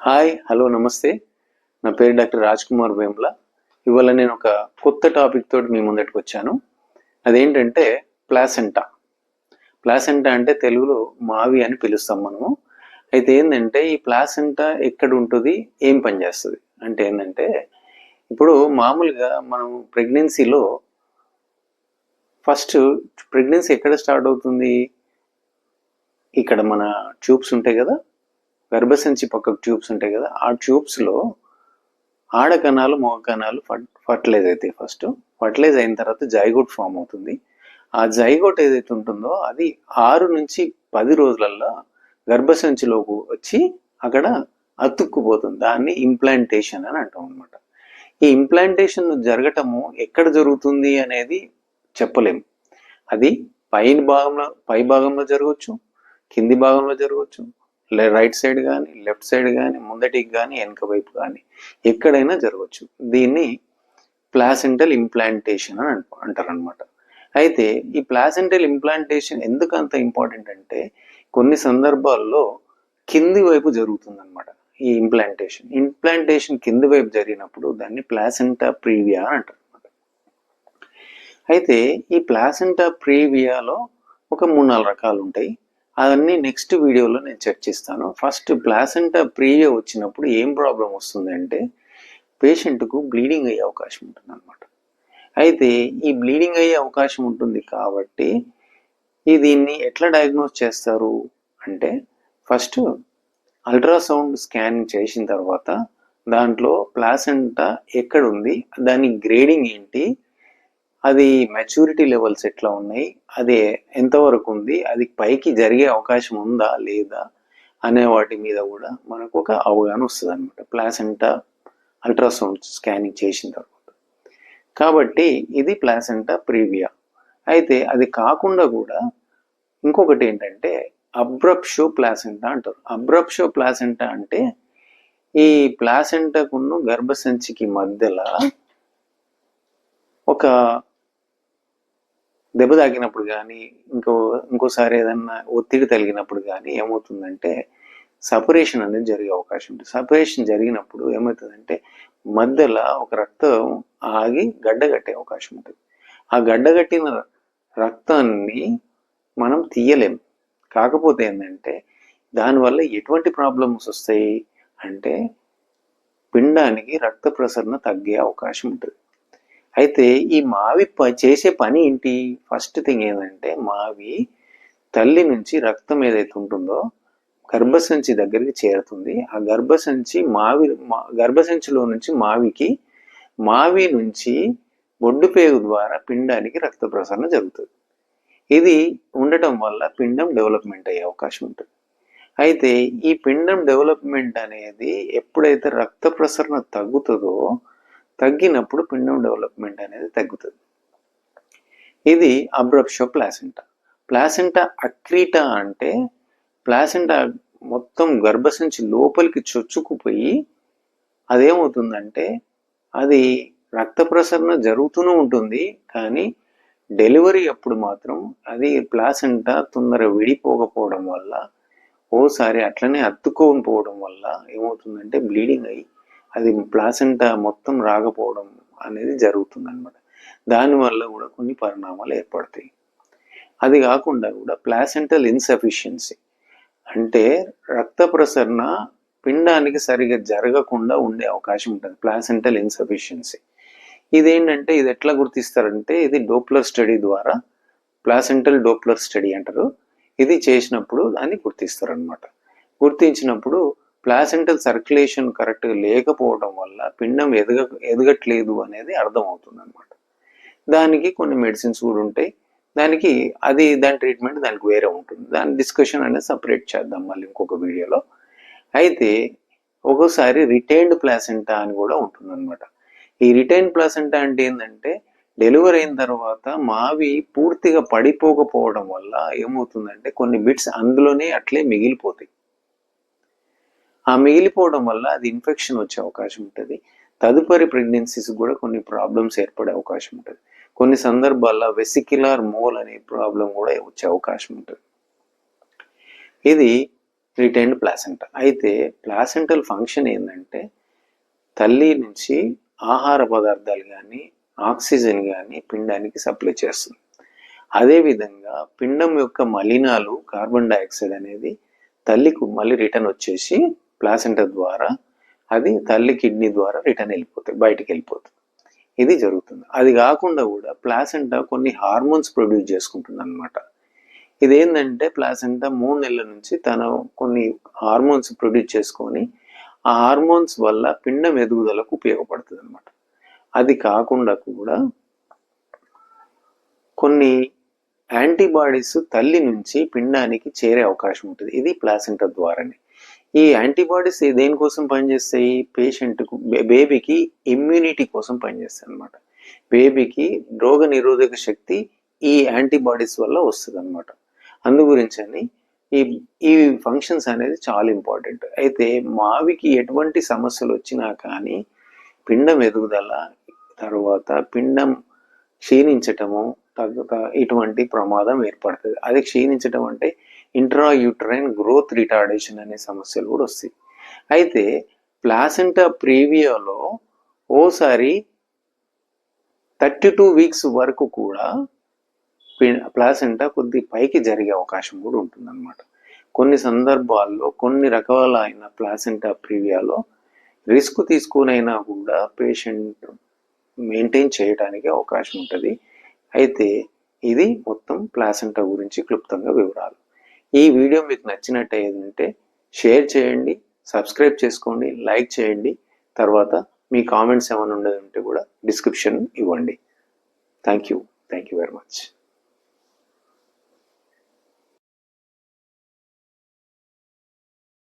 Hi hello నమస్తే. నా పేరు డాక్టర్ రాజ్ కుమార్ వేముల. ఇవాళ నేను ఒక కొత్త టాపిక్ తోటి మీ ముందటికి వచ్చాను. అదేంటంటే ప్లాసెంటా. ప్లాసెంటా అంటే తెలుగులో మావి అని పిలుస్తాం మనము. అయితే ఏంటంటే ఈ ప్లాసెంటా ఎక్కడ ఉంటుంది, ఏం పని చేస్తుంది అంటే ఏంటంటే, ఇప్పుడు మామూలుగా మనం ప్రెగ్నెన్సీలో ఫస్ట్ ప్రెగ్నెన్సీ ఎక్కడ స్టార్ట్ అవుతుంది? ఇక్కడ మన ట్యూబ్స్ ఉంటాయి కదా, గర్భసంచి పక్కకు ట్యూబ్స్ ఉంటాయి కదా, ఆ ట్యూబ్స్లో ఆడ కణాలు మగ కణాలు ఫర్టిలైజ్ అవుతాయి. ఫస్ట్ ఫర్టిలైజ్ అయిన తర్వాత జైగోట్ ఫామ్ అవుతుంది. ఆ జైగోట్ ఏదైతే ఉంటుందో అది 6 నుంచి 10 రోజులల్లో గర్భసంచిలోకి వచ్చి అక్కడ అతుక్కుపోతుంది. దాన్ని ఇంప్లాంటేషన్ అని అంటాం అనమాట. ఈ ఇంప్లాంటేషన్ జరగటము ఎక్కడ జరుగుతుంది అనేది చెప్పలేము. అది పై భాగంలో జరగవచ్చు, కింది భాగంలో జరగవచ్చు, రైట్ సైడ్ కానీ, లెఫ్ట్ సైడ్ కానీ, ముందటికి కానీ, వెనక వైపు కానీ ఎక్కడైనా జరగవచ్చు. దీన్ని ప్లాసెంటల్ ఇంప్లాంటేషన్ అని అంటారు అనమాట. అయితే ఈ ప్లాసెంటల్ ఇంప్లాంటేషన్ ఎందుకు అంత ఇంపార్టెంట్ అంటే, కొన్ని సందర్భాల్లో కింది వైపు జరుగుతుంది అనమాట. ఈ ఇంప్లాంటేషన్ కింది వైపు జరిగినప్పుడు దాన్ని ప్లాసెంటా ప్రీవియా అని అంటారు అనమాట. అయితే ఈ ప్లాసెంటా ప్రీవియాలో ఒక 3-4 రకాలు ఉంటాయి. అవన్నీ నెక్స్ట్ వీడియోలో నేను చర్చిస్తాను. ఫస్ట్ ప్లాసెంటా ప్రీవియా వచ్చినప్పుడు ఏం ప్రాబ్లం వస్తుంది అంటే, పేషెంట్కు బ్లీడింగ్ అయ్యే అవకాశం ఉంటుంది అనమాట. అయితే ఈ బ్లీడింగ్ అయ్యే అవకాశం ఉంటుంది కాబట్టి దీన్ని ఎట్లా డయాగ్నోస్ చేస్తారు అంటే, ఫస్ట్ అల్ట్రాసౌండ్ స్కానింగ్ చేసిన తర్వాత దాంట్లో ప్లాసెంటా ఎక్కడుంది, దాని గ్రేడింగ్ ఏంటి, అది మెచ్యూరిటీ లెవెల్స్ ఎట్లా ఉన్నాయి, అది ఎంతవరకు ఉంది, అది పైకి జరిగే అవకాశం ఉందా లేదా అనే వాటి మీద కూడా మనకు ఒక అవగాహన వస్తుంది అనమాట, ప్లాసెంటా అల్ట్రాసౌండ్ స్కానింగ్ చేసిన తర్వాత. కాబట్టి ఇది ప్లాసెంటా ప్రీవియా. అయితే అది కాకుండా కూడా ఇంకొకటి ఏంటంటే అబ్రప్షో ప్లాసెంటా అంటారు. అబ్రప్షో ప్లాసెంటా అంటే ఈ ప్లాసెంటాకును గర్భసంచికి మధ్యలో ఒక దెబ్బ తాకినప్పుడు కానీ, ఇంకోసారి ఏదన్నా ఒత్తిడి తగిలినప్పుడు కానీ ఏమవుతుందంటే సపరేషన్ అనేది జరిగే అవకాశం ఉంటుంది. సపరేషన్ జరిగినప్పుడు ఏమవుతుందంటే మధ్యలో ఒక రక్తం ఆగి గడ్డగట్టే అవకాశం ఉంటుంది. ఆ గడ్డగట్టిన రక్తాన్ని మనం తీయలేం. కాకపోతే ఏంటంటే దానివల్ల ఎటువంటి ప్రాబ్లమ్స్ వస్తాయి అంటే, పిండానికి రక్త ప్రసరణ తగ్గే అవకాశం ఉంటుంది. అయితే ఈ మావి చేసే పని ఏంటి? ఫస్ట్ థింగ్ ఏంటంటే, మావి తల్లి నుంచి రక్తం ఏదైతే ఉంటుందో గర్భసంచి దగ్గరికి చేరుతుంది. ఆ గర్భసంచిలో నుంచి మావి నుంచి బొడ్డుపేగు ద్వారా పిండానికి రక్త ప్రసరణ జరుగుతుంది. ఇది ఉండటం వల్ల పిండం డెవలప్మెంట్ అయ్యే అవకాశం ఉంటుంది. అయితే ఈ పిండం డెవలప్మెంట్ అనేది ఎప్పుడైతే రక్త ప్రసరణ తగ్గినప్పుడు పిండం డెవలప్మెంట్ అనేది తగ్గుతుంది. ఇది అబ్రప్షో ప్లాసెంటా. ప్లాసెంటా అక్రీటా అంటే ప్లాసెంటా మొత్తం గర్భసంచి లోపలికి చొచ్చుకుపోయి అదేమవుతుందంటే అది రక్త ప్రసరణ జరుగుతూనే ఉంటుంది, కానీ డెలివరీ అప్పుడు మాత్రం అది ప్లాసెంటా తొందరగా విడిపోకపోవడం వల్ల, ఓసారి అట్లనే అత్తుకొని పోవడం వల్ల ఏమవుతుందంటే బ్లీడింగ్ అయ్యి అది ప్లాసెంటా మొత్తం రాకపోవడం అనేది జరుగుతుంది అనమాట. దానివల్ల కూడా కొన్ని పరిణామాలు ఏర్పడతాయి. అది కాకుండా కూడా ప్లాసెంటల్ ఇన్సఫిషియన్సీ అంటే రక్త ప్రసరణ పిండానికి సరిగా జరగకుండా ఉండే అవకాశం ఉంటుంది, ప్లాసెంటల్ ఇన్సఫిషియన్సీ. ఇదేంటంటే ఇది ఎట్లా గుర్తిస్తారంటే, ఇది డోప్లర్ స్టడీ ద్వారా, ప్లాసెంటల్ డోప్లర్ స్టడీ అంటారు, ఇది చేసినప్పుడు దాన్ని గుర్తిస్తారు అనమాట. గుర్తించినప్పుడు ప్లాసెంటల్ సర్క్యులేషన్ కరెక్ట్గా లేకపోవడం వల్ల పిండం ఎదగట్లేదు అనేది అర్థమవుతుంది అనమాట. దానికి కొన్ని మెడిసిన్స్ కూడా ఉంటాయి. దాని ట్రీట్మెంట్ దానికి వేరే ఉంటుంది. దాని డిస్కషన్ అనేది సపరేట్ చేద్దాం మళ్ళీ ఇంకొక వీడియోలో. అయితే ఒక్కోసారి రిటైన్డ్ ప్లాసెంటా అని కూడా ఉంటుంది అనమాట. ఈ రిటైన్ ప్లాసెంటా అంటే ఏంటంటే, డెలివరీ అయిన తర్వాత మావి పూర్తిగా పడిపోకపోవడం వల్ల ఏమవుతుందంటే కొన్ని బిట్స్ అందులోనే అట్లే మిగిలిపోతాయి. ఆ మిగిలిపోవడం వల్ల అది ఇన్ఫెక్షన్ వచ్చే అవకాశం ఉంటుంది. తదుపరి ప్రెగ్నెన్సీస్ కూడా కొన్ని ప్రాబ్లమ్స్ ఏర్పడే అవకాశం ఉంటుంది. కొన్ని సందర్భాల్లో వెసిక్యులర్ మోల్ అనే ప్రాబ్లం కూడా వచ్చే అవకాశం ఉంటుంది. ఇది రిటైన్డ్ ప్లాసెంటా. అయితే ప్లాసెంటల్ ఫంక్షన్ ఏంటంటే తల్లి నుంచి ఆహార పదార్థాలు కానీ ఆక్సిజన్ కానీ పిండానికి సప్లై చేస్తుంది. అదేవిధంగా పిండం యొక్క మలినాలు కార్బన్ డైఆక్సైడ్ అనేది తల్లికి మళ్ళీ రిటర్న్ వచ్చేసి ప్లాసెంటా ద్వారా అది తల్లి కిడ్నీ ద్వారా రిటర్న్ వెళ్ళిపోతాయి, బయటికి వెళ్ళిపోతుంది. ఇది జరుగుతుంది. అది కాకుండా కూడా ప్లాసెంటా కొన్ని హార్మోన్స్ ప్రొడ్యూస్ చేసుకుంటుంది అనమాట. ఇదేంటంటే ప్లాసెంటా 3 నెలల నుంచి తన కొన్ని హార్మోన్స్ ప్రొడ్యూస్ చేసుకొని ఆ హార్మోన్స్ వల్ల పిండం ఎదుగుదలకు ఉపయోగపడుతుంది అనమాట. అది కాకుండా కూడా కొన్ని యాంటీబాడీస్ తల్లి నుంచి పిండానికి చేరే అవకాశం ఉంటుంది. ఇది ప్లాసెంటా ద్వారానే. ఈ యాంటీబాడీస్ దేనికోసం పనిచేస్తాయి? పేషెంట్కు బేబీకి ఇమ్యూనిటీ కోసం పనిచేస్తాయి అనమాట. బేబీకి రోగ నిరోధక శక్తి ఈ యాంటీబాడీస్ వల్ల వస్తుంది అనమాట. అందు గురించి అని ఈ ఫంక్షన్స్ అనేది చాలా ఇంపార్టెంట్. అయితే మావికి ఎటువంటి సమస్యలు వచ్చినా కానీ పిండం ఎదుగుదల తర్వాత పిండం క్షీణించటము ఇటువంటి ప్రమాదం ఏర్పడుతుంది. అది క్షీణించటం అంటే ఇంట్రాయూటరైన్ గ్రోత్ రిటార్డేషన్ అనే సమస్యలు కూడా వస్తాయి. అయితే ప్లాసెంటా ప్రీవియాలో ఓసారి 32 వీక్స్ వరకు కూడా ప్లాసెంటా కొద్ది పైకి జరిగే అవకాశం కూడా ఉంటుందన్నమాట. కొన్ని సందర్భాల్లో కొన్ని రకాలైన ప్లాసెంటా ప్రీవియాలో రిస్క్ తీసుకునైనా కూడా పేషెంట్ మెయింటైన్ చేయడానికి అవకాశం ఉంటుంది. అయితే ఇది మొత్తం ప్లాసెంటా గురించి క్లుప్తంగా వివరాలు. ఈ వీడియో మీకు నచ్చినట్టయితే షేర్ చేయండి, సబ్స్క్రైబ్ చేసుకోండి, లైక్ చేయండి. తర్వాత మీ కామెంట్స్ ఏమైనా ఉండేది ఉంటే కూడా డిస్క్రిప్షన్ ఇవ్వండి. Thank you very much.